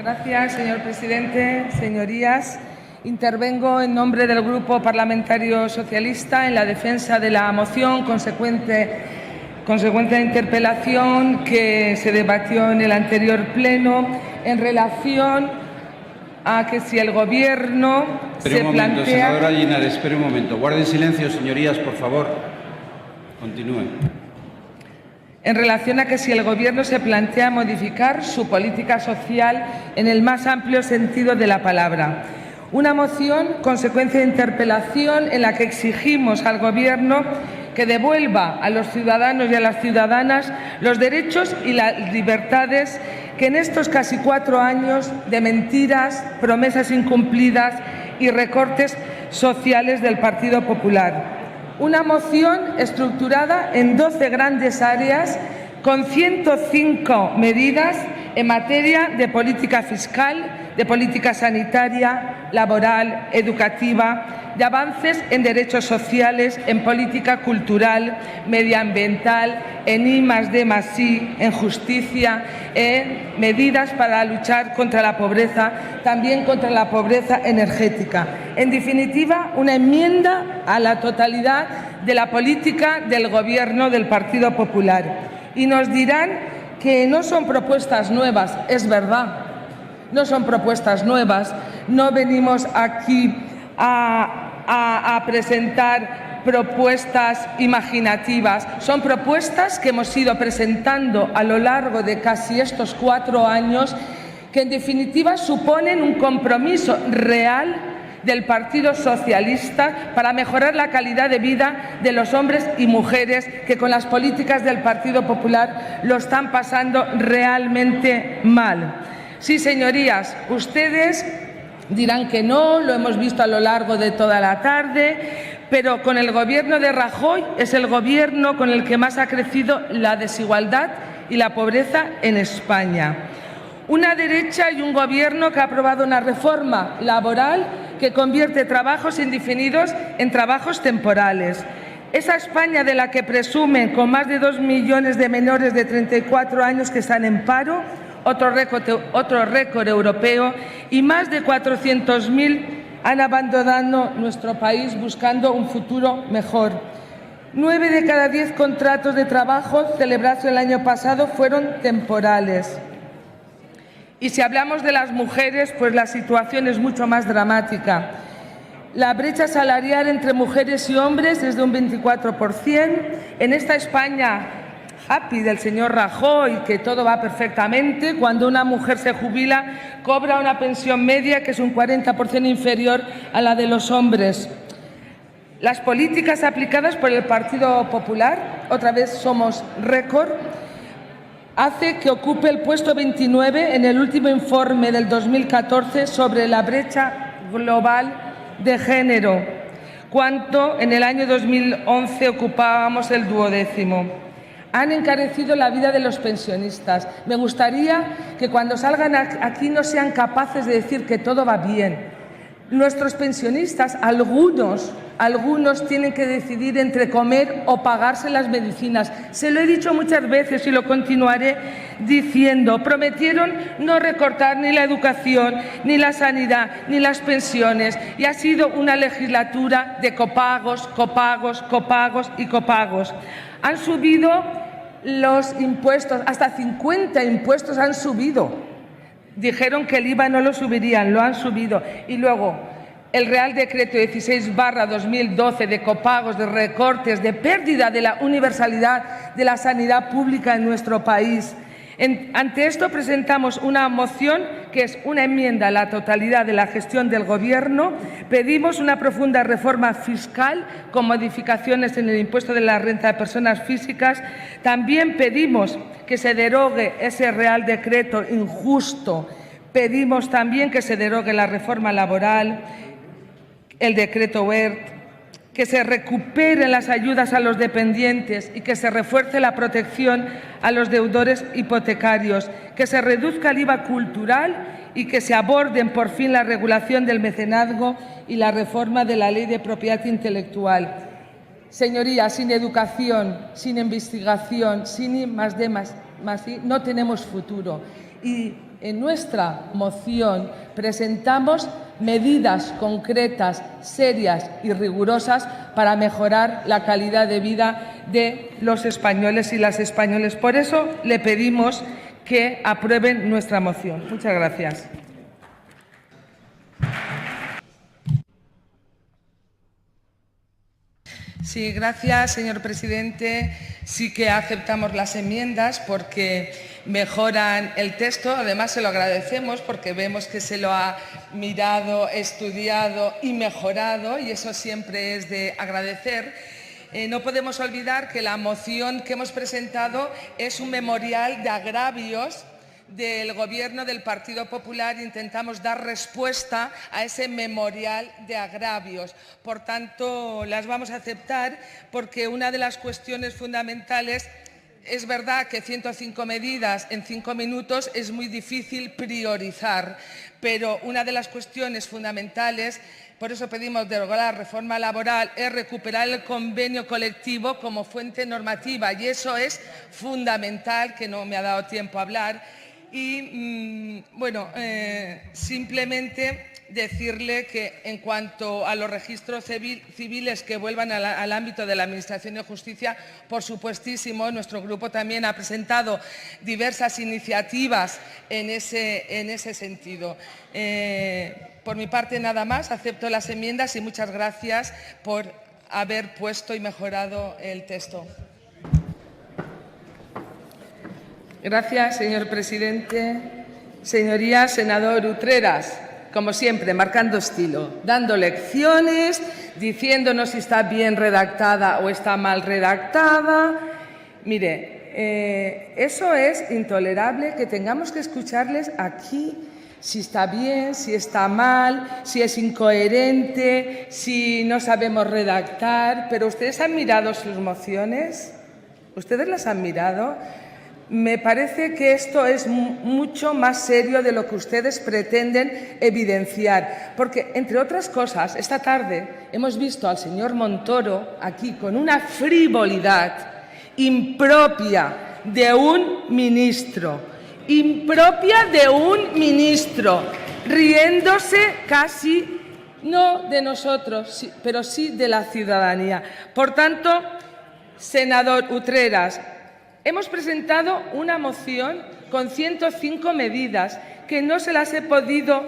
Gracias, señor presidente. Señorías, intervengo en nombre del Grupo Parlamentario Socialista en la defensa de la moción consecuente a interpelación que se debatió en el anterior pleno en relación a que si el Gobierno Espere un momento, senadora Linares, espere un momento. Guarden silencio, señorías, por favor. Continúen. En relación a que si el Gobierno se plantea modificar su política social en el más amplio sentido de la palabra. Una moción consecuencia de interpelación en la que exigimos al Gobierno que devuelva a los ciudadanos y a las ciudadanas los derechos y las libertades que en estos casi 4 años de mentiras, promesas incumplidas y recortes sociales del Partido Popular. Una moción estructurada en 12 grandes áreas con 105 medidas en materia de política fiscal, de política sanitaria, laboral, educativa, de avances en derechos sociales, en política cultural, medioambiental, en I+D+I, en justicia, en medidas para luchar contra la pobreza, también contra la pobreza energética. En definitiva, una enmienda a la totalidad de la política del Gobierno del Partido Popular. Y nos dirán que no son propuestas nuevas, es verdad, no son propuestas nuevas, no venimos aquí a presentar propuestas imaginativas, son propuestas que hemos ido presentando a lo largo de casi estos 4 años que en definitiva suponen un compromiso real del Partido Socialista para mejorar la calidad de vida de los hombres y mujeres que con las políticas del Partido Popular lo están pasando realmente mal. Sí, señorías, ustedes dirán que no, lo hemos visto a lo largo de toda la tarde, pero con el Gobierno de Rajoy es el Gobierno con el que más ha crecido la desigualdad y la pobreza en España. Una derecha y un Gobierno que ha aprobado una reforma laboral que convierte trabajos indefinidos en trabajos temporales. Esa España de la que presumen con más de 2 millones de menores de 34 años que están en paro, otro récord europeo, y más de 400.000 han abandonado nuestro país buscando un futuro mejor. 9 de cada 10 contratos de trabajo celebrados el año pasado fueron temporales. Y si hablamos de las mujeres, pues la situación es mucho más dramática. La brecha salarial entre mujeres y hombres es de un 24%. En esta España happy del señor Rajoy, que todo va perfectamente, cuando una mujer se jubila, cobra una pensión media que es un 40% inferior a la de los hombres. Las políticas aplicadas por el Partido Popular, otra vez somos récord, hace que ocupe el puesto 29 en el último informe del 2014 sobre la brecha global de género, cuando en el año 2011 ocupábamos el 12º. Han encarecido la vida de los pensionistas. Me gustaría que cuando salgan aquí no sean capaces de decir que todo va bien. Nuestros pensionistas, algunos tienen que decidir entre comer o pagarse las medicinas. Se lo he dicho muchas veces y lo continuaré diciendo. Prometieron no recortar ni la educación, ni la sanidad, ni las pensiones. Y ha sido una legislatura de copagos, copagos, copagos y copagos. Han subido los impuestos, hasta 50 impuestos han subido. Dijeron que el IVA no lo subirían, lo han subido. Y luego, el Real Decreto 16/2012 de copagos, de recortes, de pérdida de la universalidad de la sanidad pública en nuestro país. Ante esto presentamos una moción que es una enmienda a la totalidad de la gestión del Gobierno. Pedimos una profunda reforma fiscal con modificaciones en el impuesto de la renta de personas físicas. También pedimos que se derogue ese Real Decreto injusto. Pedimos también que se derogue la reforma laboral, el decreto Wert, que se recuperen las ayudas a los dependientes y que se refuerce la protección a los deudores hipotecarios, que se reduzca el IVA cultural y que se aborden por fin la regulación del mecenazgo y la reforma de la Ley de Propiedad Intelectual. Señorías, sin educación, sin investigación, sin I+D+I, no tenemos futuro. Y en nuestra moción presentamos medidas concretas, serias y rigurosas para mejorar la calidad de vida de los españoles y las españolas. Por eso le pedimos que aprueben nuestra moción. Muchas gracias. Sí, gracias, señor presidente. Sí que aceptamos las enmiendas porque mejoran el texto. Además, se lo agradecemos porque vemos que se lo ha mirado, estudiado y mejorado, y eso siempre es de agradecer. No podemos olvidar que la moción que hemos presentado es un memorial de agravios del Gobierno del Partido Popular. Intentamos dar respuesta a ese memorial de agravios. Por tanto, las vamos a aceptar porque una de las cuestiones fundamentales, es verdad que 105 medidas en 5 minutos es muy difícil priorizar, pero una de las cuestiones fundamentales, por eso pedimos derogar la reforma laboral, es recuperar el convenio colectivo como fuente normativa, y eso es fundamental, que no me ha dado tiempo a hablar. Y, simplemente decirle que en cuanto a los registros civiles que vuelvan al ámbito de la Administración de Justicia, por supuestísimo, nuestro grupo también ha presentado diversas iniciativas en ese sentido. Por mi parte, nada más. Acepto las enmiendas y muchas gracias por haber puesto y mejorado el texto. Gracias, señor presidente. Señorías, senador Utreras, como siempre, marcando estilo, dando lecciones, diciéndonos si está bien redactada o está mal redactada. Mire, eso es intolerable, que tengamos que escucharles aquí si está bien, si está mal, si es incoherente, si no sabemos redactar. Pero ¿ustedes han mirado sus mociones? ¿Ustedes las han mirado? Me parece que esto es mucho más serio de lo que ustedes pretenden evidenciar, porque, entre otras cosas, esta tarde hemos visto al señor Montoro aquí con una frivolidad impropia de un ministro, riéndose casi, no de nosotros, pero sí de la ciudadanía. Por tanto, senador Utreras, hemos presentado una moción con 105 medidas que no se las he podido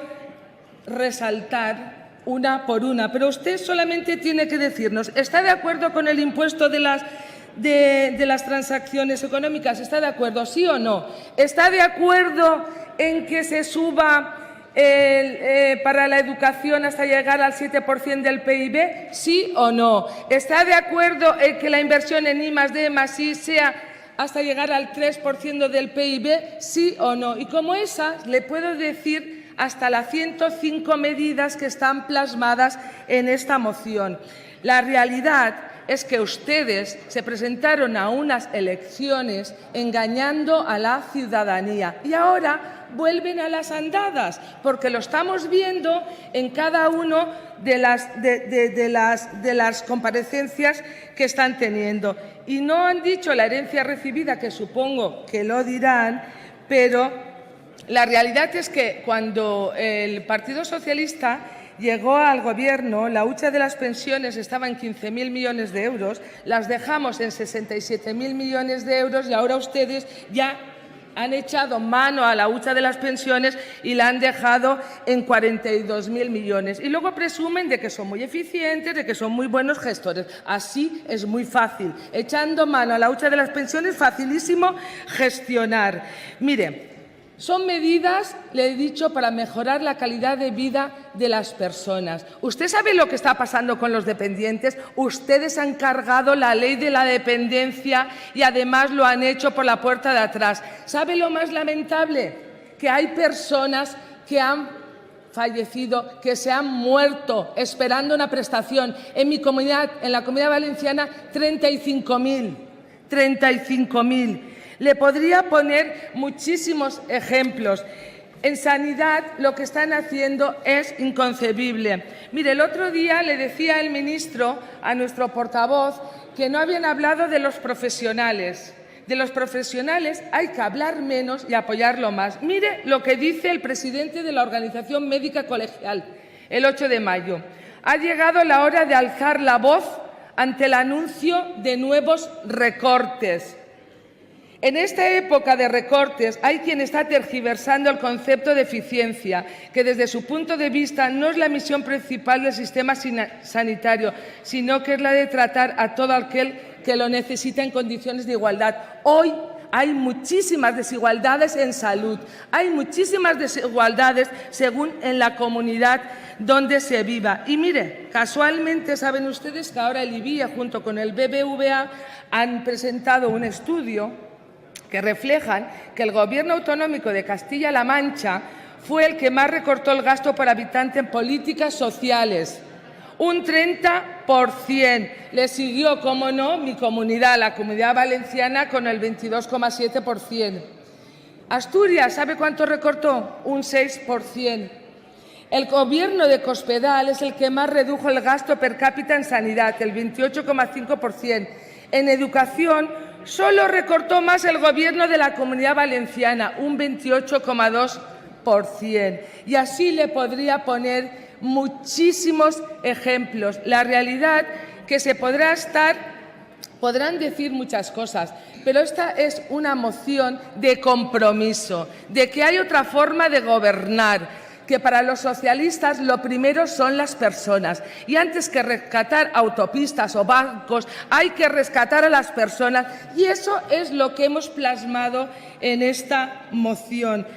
resaltar una por una, pero usted solamente tiene que decirnos, ¿está de acuerdo con el impuesto de las transacciones económicas? ¿Está de acuerdo, sí o no? ¿Está de acuerdo en que se suba para la educación hasta llegar al 7% del PIB? ¿Sí o no? ¿Está de acuerdo en que la inversión en I+D+I sea hasta llegar al 3% del PIB? ¿Sí o no? Y como esas, le puedo decir hasta las 105 medidas que están plasmadas en esta moción. La realidad es que ustedes se presentaron a unas elecciones engañando a la ciudadanía y ahora vuelven a las andadas, porque lo estamos viendo en cada uno de las comparecencias que están teniendo. Y no han dicho la herencia recibida, que supongo que lo dirán, pero la realidad es que cuando el Partido Socialista llegó al Gobierno, la hucha de las pensiones estaba en 15.000 millones de euros, las dejamos en 67.000 millones de euros y ahora ustedes ya han echado mano a la hucha de las pensiones y la han dejado en 42.000 millones. Y luego presumen de que son muy eficientes, de que son muy buenos gestores. Así es muy fácil. Echando mano a la hucha de las pensiones, facilísimo gestionar. Mire, son medidas, le he dicho, para mejorar la calidad de vida de las personas. ¿Usted sabe lo que está pasando con los dependientes? Ustedes han cargado la ley de la dependencia y además lo han hecho por la puerta de atrás. ¿Sabe lo más lamentable? Que hay personas que han fallecido, que se han muerto esperando una prestación. En mi comunidad, en la Comunidad Valenciana, 35.000. Le podría poner muchísimos ejemplos. En sanidad lo que están haciendo es inconcebible. Mire, el otro día le decía el ministro a nuestro portavoz que no habían hablado de los profesionales. De los profesionales hay que hablar menos y apoyarlo más. Mire lo que dice el presidente de la Organización Médica Colegial el 8 de mayo. Ha llegado la hora de alzar la voz ante el anuncio de nuevos recortes. En esta época de recortes hay quien está tergiversando el concepto de eficiencia, que desde su punto de vista no es la misión principal del sistema sanitario, sino que es la de tratar a todo aquel que lo necesita en condiciones de igualdad. Hoy hay muchísimas desigualdades en salud, hay muchísimas desigualdades según en la comunidad donde se viva. Y mire, casualmente saben ustedes que ahora el IBIE junto con el BBVA han presentado un estudio que reflejan que el Gobierno autonómico de Castilla-La Mancha fue el que más recortó el gasto por habitante en políticas sociales, un 30%. Le siguió, como no, mi comunidad, la Comunidad Valenciana, con el 22,7%. Asturias, ¿sabe cuánto recortó? Un 6%. El Gobierno de Cospedal es el que más redujo el gasto per cápita en sanidad, el 28,5%. En educación, solo recortó más el Gobierno de la Comunidad Valenciana, un 28,2%. Y así le podría poner muchísimos ejemplos. La realidad que podrán decir muchas cosas, pero esta es una moción de compromiso, de que hay otra forma de gobernar, que para los socialistas lo primero son las personas y antes que rescatar autopistas o bancos hay que rescatar a las personas, y eso es lo que hemos plasmado en esta moción.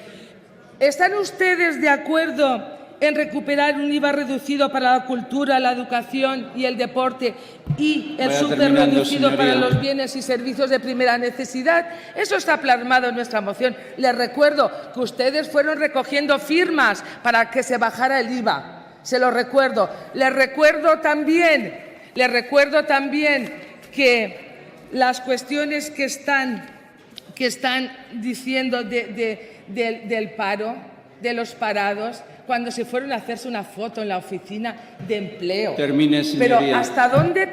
¿Están ustedes de acuerdo en recuperar un IVA reducido para la cultura, la educación y el deporte y el superreducido para los bienes y servicios de primera necesidad? Eso está plasmado en nuestra moción. Les recuerdo que ustedes fueron recogiendo firmas para que se bajara el IVA. Se lo recuerdo. Les recuerdo también que las cuestiones que están diciendo del paro, de los parados, cuando se fueron a hacerse una foto en la oficina de empleo. Termine, señoría. Pero ¿hasta dónde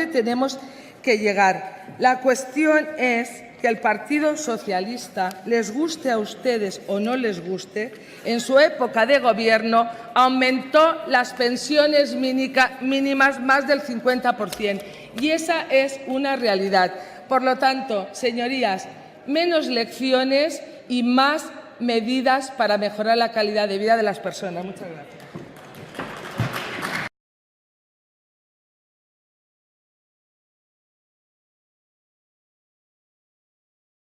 tenemos que llegar? La cuestión es que el Partido Socialista, les guste a ustedes o no les guste, en su época de gobierno aumentó las pensiones mínimas más del 50%. Y esa es una realidad. Por lo tanto, señorías, menos lecciones y más medidas para mejorar la calidad de vida de las personas. Muchas gracias.